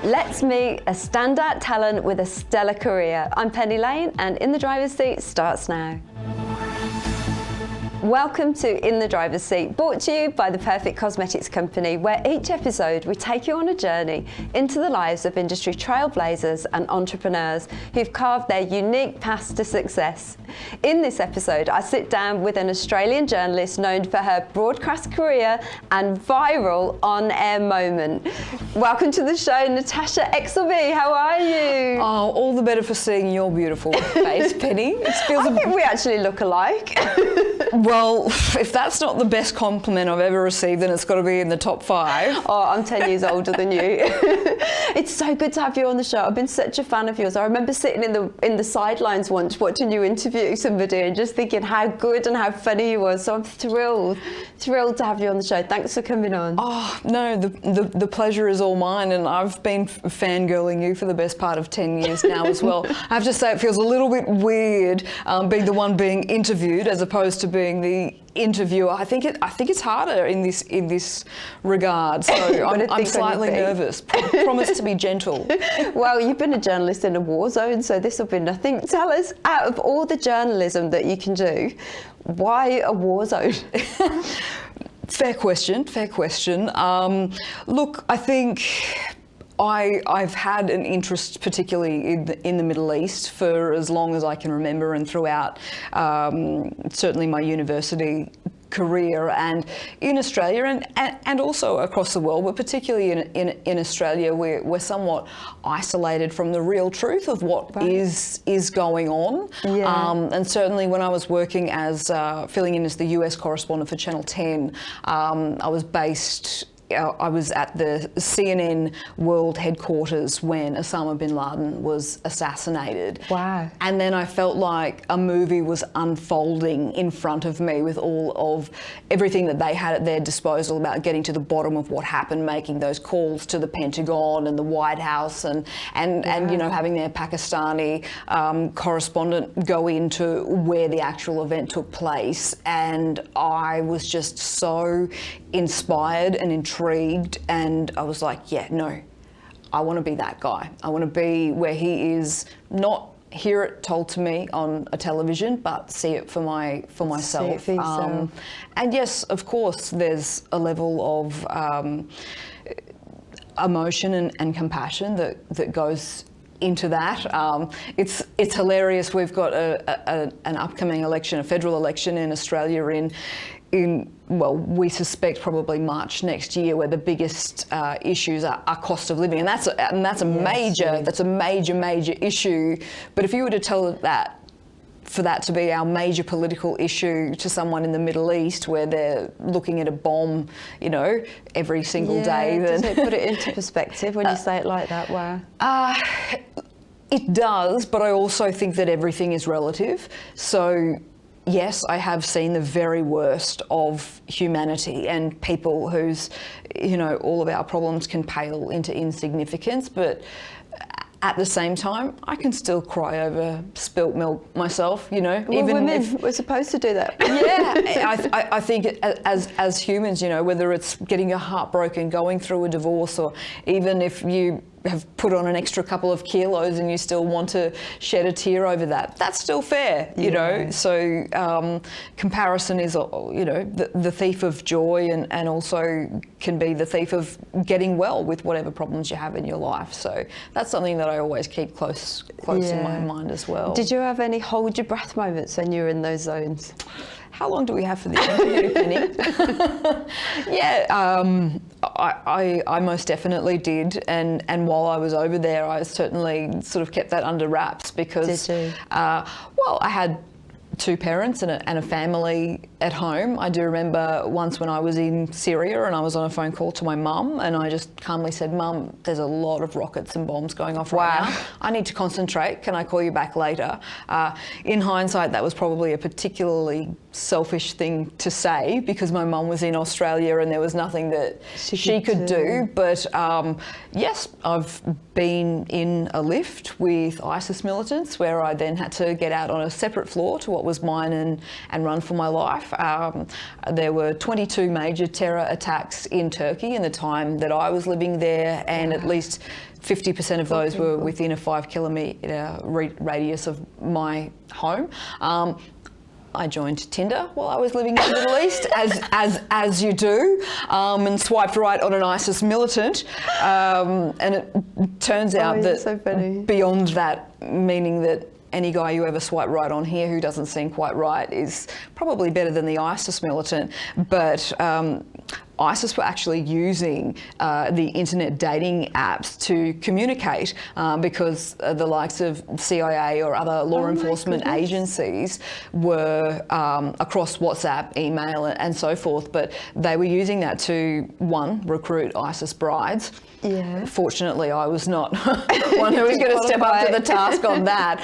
Let's meet a standout talent with a stellar career. I'm Penny Lane, and In the Driver's Seat starts now. Welcome to In the Driver's Seat, brought to you by the Perfect Cosmetics Company, where each episode we take you on a journey into the lives of industry trailblazers and entrepreneurs who've carved their unique paths to success. In this episode, I sit down with an Australian journalist known for her broadcast career and viral on-air moment. Welcome to the show, Natasha Exelby. How are you? Oh, all the better for seeing your beautiful face, Penny. I think we actually look alike. Well, if that's not the best compliment I've ever received, then it's got to be in the top 5. Oh, I'm 10 years older than you. It's so good to have you on the show. I've been such a fan of yours. I remember sitting in the sidelines once watching you interview somebody and just thinking how good and how funny you were. So I'm thrilled to have you on the show. Thanks for coming on. Oh, no, the pleasure is all mine, and I've been fangirling you for the best part of 10 years now as well. I have to say it feels a little bit weird being the one being interviewed as opposed to being the interviewer. I think it's harder in this regard. So I'm slightly nervous. Promise to be gentle. Well, you've been a journalist in a war zone, so this will be nothing. Tell us, out of all the journalism that you can do, why a war zone? Fair question. Look, I think I've had an interest particularly in the Middle East for as long as I can remember, and throughout certainly my university career, and in Australia and also across the world, but particularly in Australia, we're somewhat isolated from the real truth of what is going on. Yeah. And certainly when I was working as filling in as the US correspondent for Channel 10, I was at the CNN world headquarters when Osama bin Laden was assassinated. Wow. And then I felt like a movie was unfolding in front of me with all of everything that they had at their disposal about getting to the bottom of what happened, making those calls to the Pentagon and the White House, and you know, having their Pakistani correspondent go into where the actual event took place. And I was just so inspired and intrigued, and I was like, yeah, no, I want to be that guy. I want to be where he is, not hear it told to me on a television, but see it for myself. See it for yourself. And yes, of course, there's a level of emotion and compassion that goes into that. It's hilarious. We've got an upcoming election, a federal election in Australia well, we suspect probably March next year, where the biggest issues are cost of living, and that's a major issue. But if you were to tell for that to be our major political issue to someone in the Middle East, where they're looking at a bomb, you know, every single day, then does it put it into perspective when you say it like that? Wow. It does, but I also think that everything is relative. So yes, I have seen the very worst of humanity and people whose, you know, all of our problems can pale into insignificance. But at the same time, I can still cry over spilt milk myself, you know. Well, women, we're supposed to do that. Yeah, I think as humans, you know, whether it's getting your heart broken, going through a divorce, or even if you have put on an extra couple of kilos and you still want to shed a tear over that, that's still fair, you know. So comparison is, you know, the thief of joy, and also can be the thief of getting well with whatever problems you have in your life. So that's something that I always keep close in my mind as well. Did you have any hold your breath moments when you were in those zones? How long do we have for the interview, Penny? Yeah, I most definitely did, and while I was over there, I certainly sort of kept that under wraps because, did you? Well, I had 2 parents and a family at home. I do remember once when I was in Syria and I was on a phone call to my mum, and I just calmly said, "Mum, there's a lot of rockets and bombs going off right now. I need to concentrate. Can I call you back later?" In hindsight, that was probably a particularly selfish thing to say because my mum was in Australia and there was nothing that she could do. But yes, I've been in a lift with ISIS militants where I then had to get out on a separate floor to what was mine and run for my life. There were 22 major terror attacks in Turkey in the time that I was living there, and at least 50% of those were within a 5 kilometre radius of my home. I joined Tinder while I was living in the Middle East, as you do, and swiped right on an ISIS militant. And it turns out that so funny. Beyond that, meaning that any guy you ever swipe right on here who doesn't seem quite right is probably better than the ISIS militant. But ISIS were actually using the internet dating apps to communicate because the likes of CIA or other law enforcement agencies were across WhatsApp, email and so forth, but they were using that to, one, recruit ISIS brides. Yeah. Fortunately, I was not one who was going to step up to the task on that.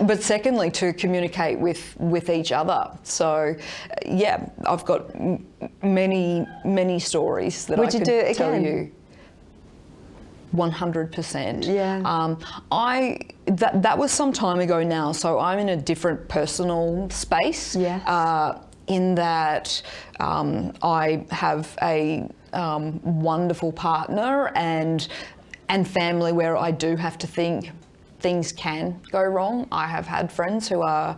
But secondly, to communicate with each other. So, yeah, I've got many stories that I could tell you. 100%. Yeah. That was some time ago now, so I'm in a different personal space. Yes. In that I have a wonderful partner and family where I do have to think things can go wrong. I have had friends who are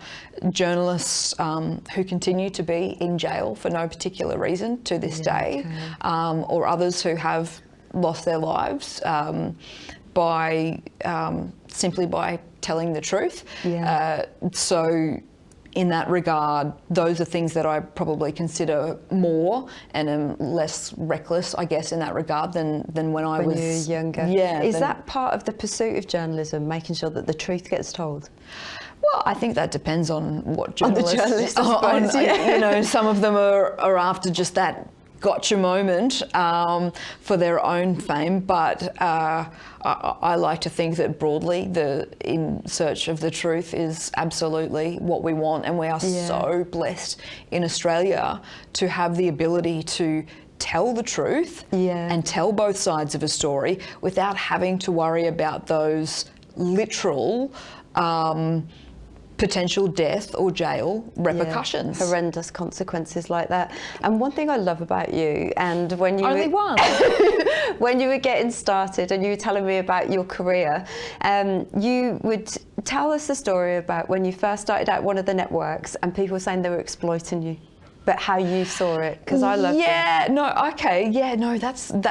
journalists who continue to be in jail for no particular reason to this day, or others who have lost their lives by simply by telling the truth. Yeah. So in that regard, those are things that I probably consider more and am less reckless, I guess, in that regard than when I was you were younger. Yeah. Is that part of the pursuit of journalism, making sure that the truth gets told? Well, I think that depends on what journalists. On the journalist, I suppose, yeah. You know, some of them are after just that gotcha moment for their own fame, but I like to think that broadly the in search of the truth is absolutely what we want, and we are so blessed in Australia to have the ability to tell the truth and tell both sides of a story without having to worry about those literal potential death or jail repercussions. Yeah, horrendous consequences like that. And one thing I love about you, and when you when you were getting started and you were telling me about your career, you would tell us the story about when you first started at one of the networks and people were saying they were exploiting you, but how you saw it, because I love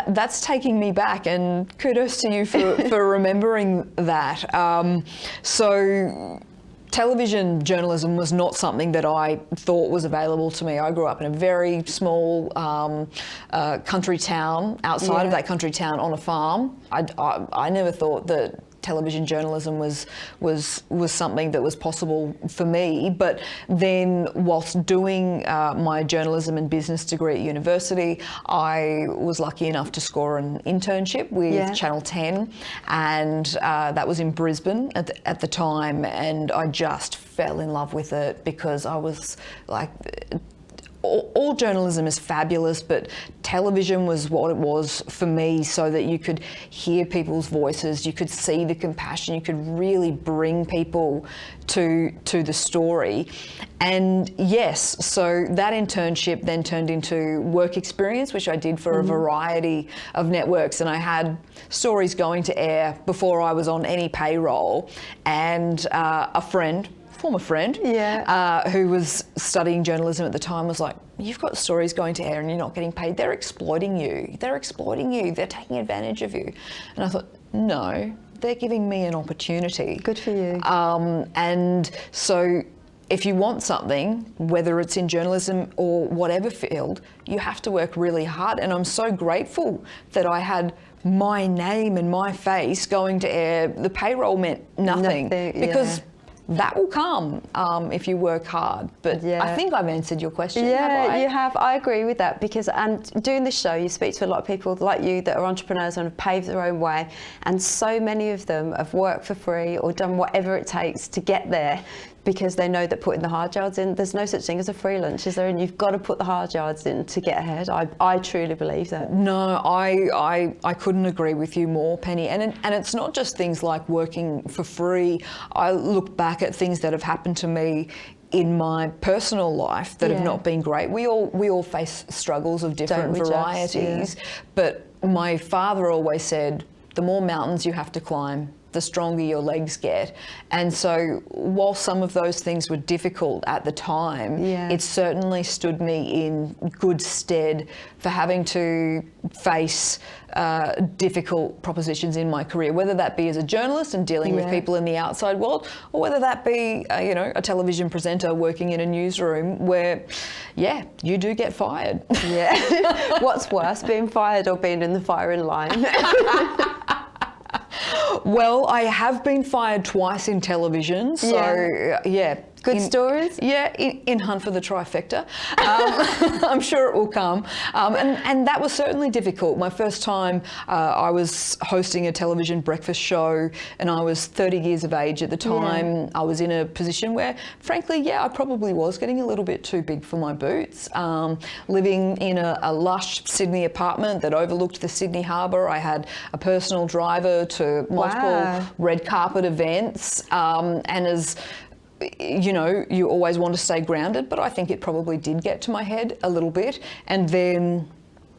that's taking me back, and kudos to you for remembering that. So television journalism was not something that I thought was available to me. I grew up in a very small country town, outside of that country town on a farm. I never thought that television journalism was something that was possible for me. But then whilst doing my journalism and business degree at university, I was lucky enough to score an internship with Channel 10, and that was in Brisbane at the time, and I just fell in love with it because I was like, all journalism is fabulous, but television was what it was for me, so that you could hear people's voices, you could see the compassion, you could really bring people to the story. And yes, so that internship then turned into work experience, which I did for a variety of networks, and I had stories going to air before I was on any payroll. And a former friend who was studying journalism at the time was like, you've got stories going to air and you're not getting paid. They're exploiting you. They're taking advantage of you. And I thought, no, they're giving me an opportunity. Good for you. And so if you want something, whether it's in journalism or whatever field, you have to work really hard. And I'm so grateful that I had my name and my face going to air. The payroll meant nothing because that will come if you work hard. But I think I've answered your question. Yeah, you have. I agree with that, because doing this show, you speak to a lot of people like you that are entrepreneurs and have paved their own way, and so many of them have worked for free or done whatever it takes to get there, because they know that putting the hard yards in, there's no such thing as a free lunch, is there? And you've got to put the hard yards in to get ahead. I truly believe that. No, I couldn't agree with you more, Penny. And it's not just things like working for free. I look back at things that have happened to me in my personal life that have not been great. We all face struggles of different varieties, but my father always said, the more mountains you have to climb, the stronger your legs get. And so while some of those things were difficult at the time, it certainly stood me in good stead for having to face difficult propositions in my career, whether that be as a journalist and dealing with people in the outside world, or whether that be a television presenter working in a newsroom where, you do get fired. What's worse, being fired or being in the firing line? Well, I have been fired twice in television, so Good stories? Yeah, in Hunt for the Trifecta. I'm sure it will come. And that was certainly difficult. My first time, I was hosting a television breakfast show, and I was 30 years of age at the time. I was in a position where, frankly, I probably was getting a little bit too big for my boots. Living in a lush Sydney apartment that overlooked the Sydney Harbour. I had a personal driver to multiple red carpet events, and as you always want to stay grounded, but I think it probably did get to my head a little bit. And then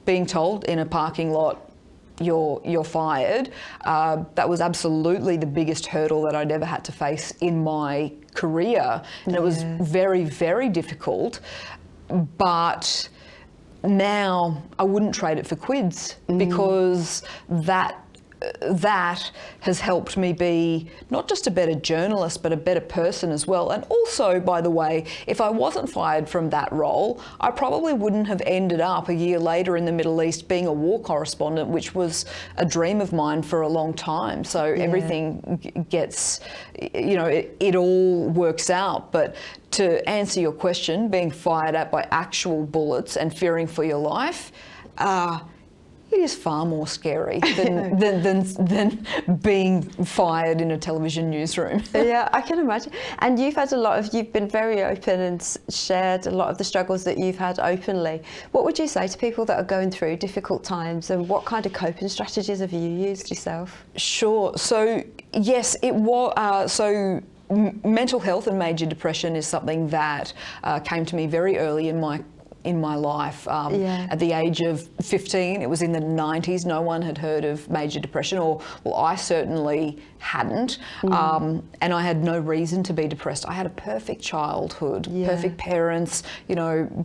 being told in a parking lot, you're fired, that was absolutely the biggest hurdle that I'd ever had to face in my career. And it was very, very difficult. But now I wouldn't trade it for quids, because that has helped me be not just a better journalist, but a better person as well. And also, by the way, if I wasn't fired from that role, I probably wouldn't have ended up a year later in the Middle East being a war correspondent, which was a dream of mine for a long time. So everything gets, it all works out. But to answer your question, being fired at by actual bullets and fearing for your life, it is far more scary than being fired in a television newsroom. Yeah, I can imagine. And you've been very open and shared a lot of the struggles that you've had openly. What would you say to people that are going through difficult times, and what kind of coping strategies have you used yourself? Sure. So yes, it was. Mental health and major depression is something that came to me very early in my life. At the age of 15, it was in the 90s, no one had heard of major depression, well, I certainly hadn't. And I had no reason to be depressed. I had a perfect childhood, perfect parents,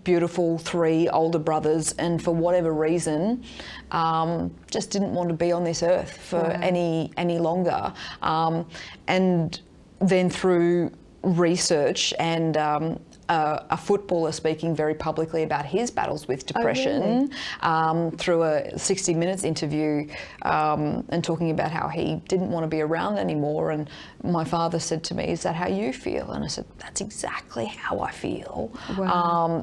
beautiful 3 older brothers, and for whatever reason, just didn't want to be on this earth for any longer. And then through research and a footballer speaking very publicly about his battles with depression through a 60 Minutes interview, and talking about how he didn't want to be around anymore. And my father said to me, "Is that how you feel?" And I said, "That's exactly how I feel."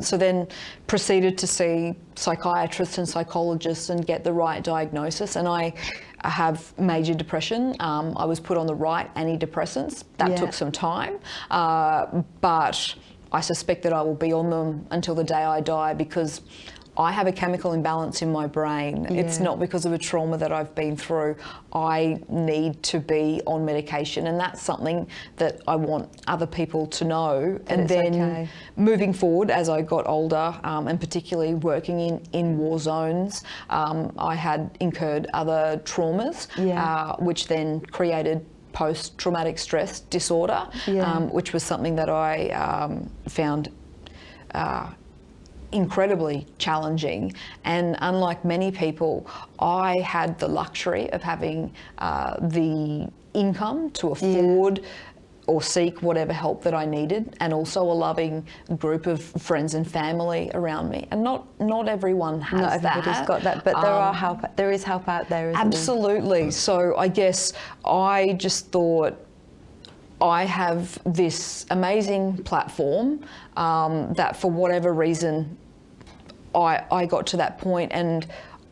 So then proceeded to see psychiatrists and psychologists and get the right diagnosis. And I have major depression. I was put on the right antidepressants. That took some time, but I suspect that I will be on them until the day I die, because I have a chemical imbalance in my brain. It's not because of a trauma that I've been through. I need to be on medication, and that's something that I want other people to know. And then moving forward, as I got older, and particularly working in war zones, I had incurred other traumas, which then created post-traumatic stress disorder, which was something that I found incredibly challenging. And unlike many people, I had the luxury of having the income to afford or seek whatever help that I needed, and also a loving group of friends and family around me. And not everyone has that. Not everybody's got that, but there is help out there, isn't absolutely. there? So I guess I just thought, I have this amazing platform that for whatever reason I got to that point, and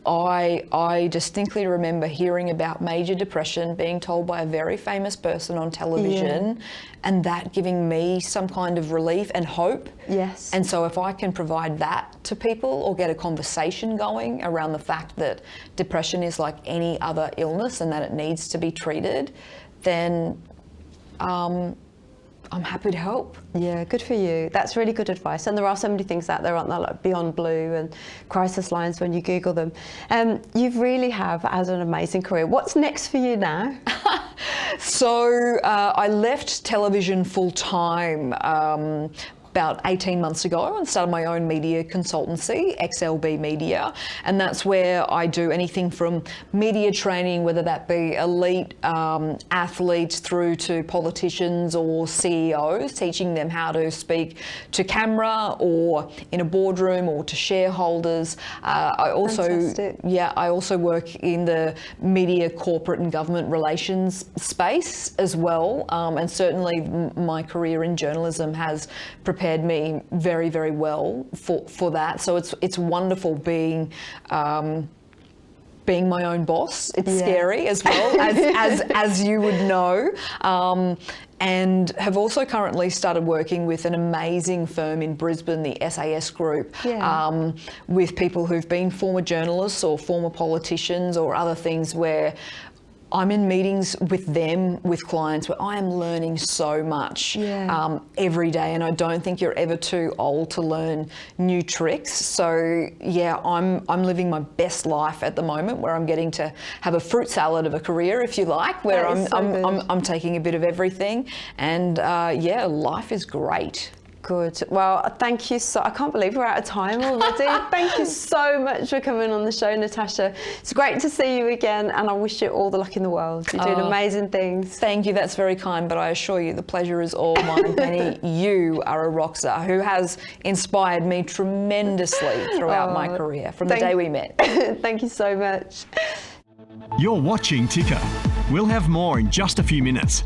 I distinctly remember hearing about major depression, being told by a very famous person on television, and that giving me some kind of relief and hope. Yes. And so if I can provide that to people, or get a conversation going around the fact that depression is like any other illness and that it needs to be treated, then I'm happy to help. Yeah, good for you. That's really good advice. And there are so many things out there, aren't there, like Beyond Blue and crisis lines when you Google them. You really have had an amazing career. What's next for you now? So I left television full time about 18 months ago and started my own media consultancy, XLB Media, and that's where I do anything from media training, whether that be elite athletes through to politicians or CEOs, teaching them how to speak to camera or in a boardroom or to shareholders. I also work in the media, corporate and government relations space as well, and certainly my career in journalism has prepared me very, very well for that. So it's wonderful being my own boss. It's scary as well, as you would know. And have also currently started working with an amazing firm in Brisbane, the SAS Group, with people who've been former journalists or former politicians or other things, where I'm in meetings with them, with clients, where I am learning so much every day, and I don't think you're ever too old to learn new tricks. So yeah, I'm living my best life at the moment, where I'm getting to have a fruit salad of a career, if you like, where I'm taking a bit of everything, and life is great. Good. Well, thank you I can't believe we're out of time already. Thank you so much for coming on the show, Natasha. It's great to see you again, and I wish you all the luck in the world. You're doing amazing things. Thank you. That's very kind, but I assure you the pleasure is all mine, Penny. You are a rock star who has inspired me tremendously throughout my career from the day we met. Thank you so much. You're watching Ticker. We'll have more in just a few minutes.